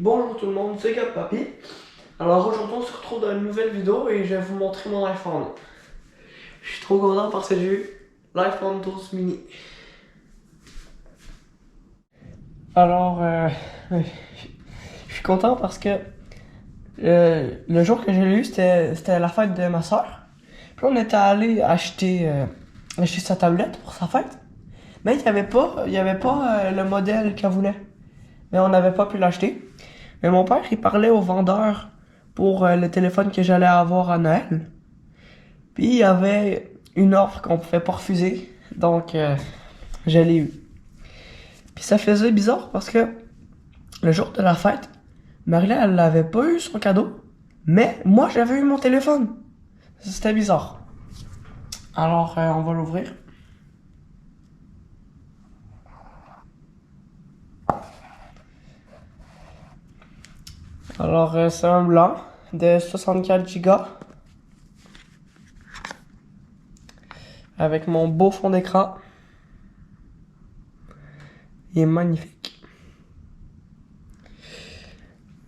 Bonjour tout le monde, c'est Gab Papi. Alors aujourd'hui on se retrouve dans une nouvelle vidéo et je vais vous montrer mon iPhone. Je suis trop content parce que j'ai eu l'iPhone 12 mini. Alors je suis content parce que le jour que j'ai eu c'était la fête de ma soeur. Puis on était allé acheter sa tablette pour sa fête. Mais il y avait pas le modèle qu'elle voulait. Mais on n'avait pas pu l'acheter. Mais mon père, il parlait au vendeur pour le téléphone que j'allais avoir à Noël. Puis il y avait une offre qu'on pouvait pas refuser. Donc, je l'ai eu. Puis ça faisait bizarre parce que le jour de la fête, Marie-Là, elle n'avait pas eu son cadeau. Mais moi, j'avais eu mon téléphone. C'était bizarre. Alors, on va l'ouvrir. Alors, c'est un blanc de 64 Go avec mon beau fond d'écran. Il est magnifique.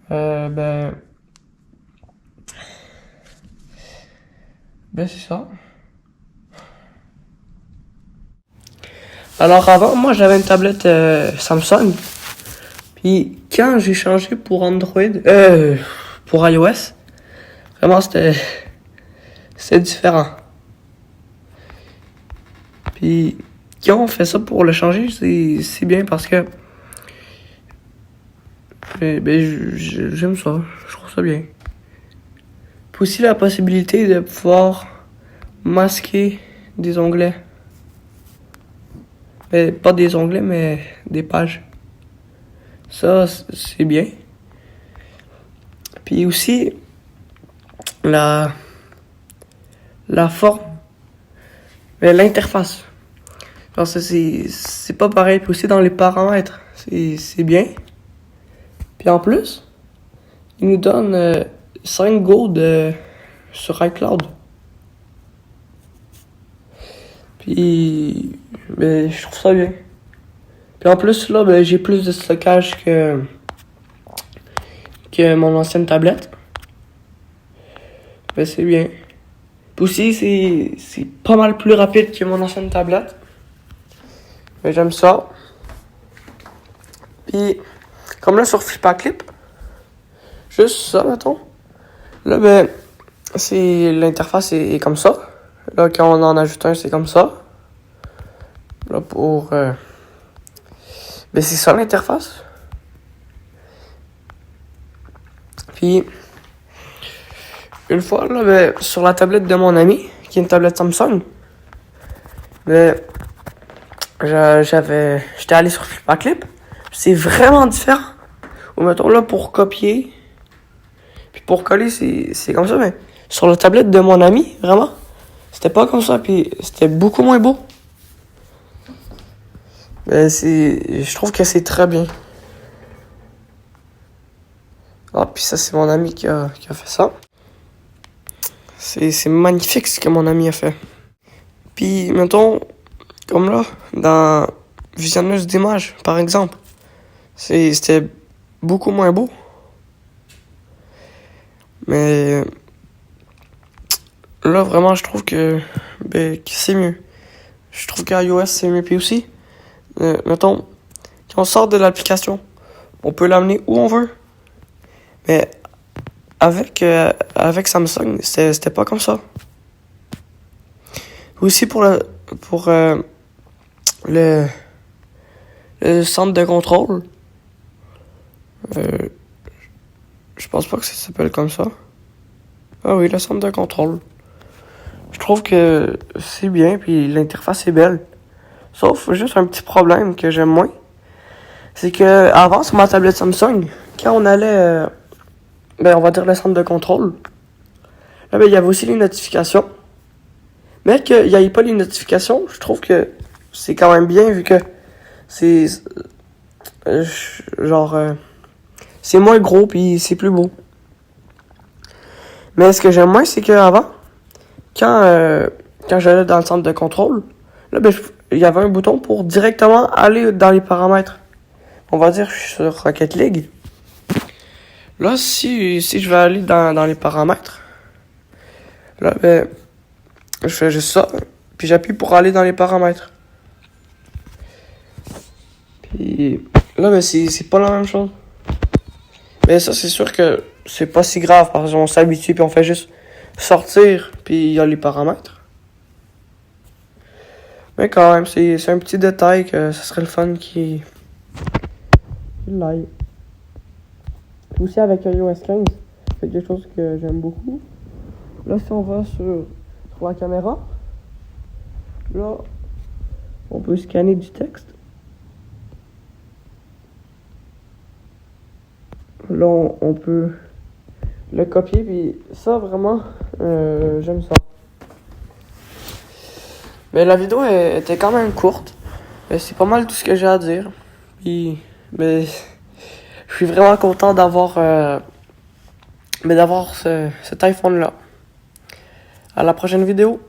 Ben c'est ça. Alors avant, moi j'avais une tablette Samsung. Puis quand j'ai changé pour Android, pour iOS, vraiment c'était différent. Puis quand on fait ça pour le changer, c'est bien parce que j'aime ça, je trouve ça bien. Puis aussi la possibilité de pouvoir masquer des onglets. Mais pas des onglets, mais des pages. Ça, c'est bien. Puis aussi, la forme, mais l'interface. Genre, c'est pas pareil. Puis aussi dans les paramètres, c'est bien. Puis en plus, il nous donne 5 Go sur iCloud. Puis, je trouve ça bien. Puis en plus, là, j'ai plus de stockage que mon ancienne tablette. C'est bien. Puis aussi, c'est pas mal plus rapide que mon ancienne tablette. Mais j'aime ça. Puis, comme là, sur Flipaclip, juste ça, mettons. Là, l'interface est comme ça. Là, quand on en ajoute un, c'est comme ça. Là, pour... c'est ça l'interface. Puis, une fois, là, sur la tablette de mon ami, qui est une tablette Samsung, j'étais allé sur Flipaclip. C'est vraiment différent. Ou mettons là, pour copier, puis pour coller, c'est comme ça, mais sur la tablette de mon ami, vraiment, c'était pas comme ça, puis c'était beaucoup moins beau. Je trouve que c'est très bien. Ah, puis ça, c'est mon ami qui a fait ça. C'est magnifique ce que mon ami a fait. Puis, mettons, comme là, dans visionneuse d'images, par exemple, c'était beaucoup moins beau. Mais là, vraiment, je trouve que c'est mieux. Je trouve qu'iOS, c'est mieux. Puis aussi, mettons, quand on sort de l'application, on peut l'amener où on veut. Mais avec Samsung, c'était pas comme ça. Aussi pour le centre de contrôle, je pense pas que ça s'appelle comme ça. Ah oui, le centre de contrôle. Je trouve que c'est bien, puis l'interface est belle. Sauf juste un petit problème que j'aime moins. C'est que avant sur ma tablette Samsung, quand on allait, on va dire le centre de contrôle, là, il y avait aussi les notifications. Mais qu'il n'y ait pas les notifications, je trouve que c'est quand même bien vu que c'est c'est moins gros puis c'est plus beau. Mais ce que j'aime moins, c'est qu'avant, quand j'allais dans le centre de contrôle, là, il y avait un bouton pour directement aller dans les paramètres. On va dire, je suis sur Rocket League. Là, si je vais aller dans les paramètres, là, ben, je fais juste ça, puis j'appuie pour aller dans les paramètres. Puis là, ben, c'est pas la même chose. Mais ça, c'est sûr que c'est pas si grave, parce qu'on s'habitue, puis on fait juste sortir, puis il y a les paramètres. Mais quand même, c'est un petit détail que ça serait le fun qui l'aille. Aussi avec iOS 15, c'est quelque chose que j'aime beaucoup. Là, si on va sur la caméra, là, on peut scanner du texte. Là, on peut le copier, puis ça, vraiment, j'aime ça. Mais la vidéo était quand même courte. C'est pas mal tout ce que j'ai à dire. Puis, mais je suis vraiment content d'avoir cet iPhone-là. À la prochaine vidéo.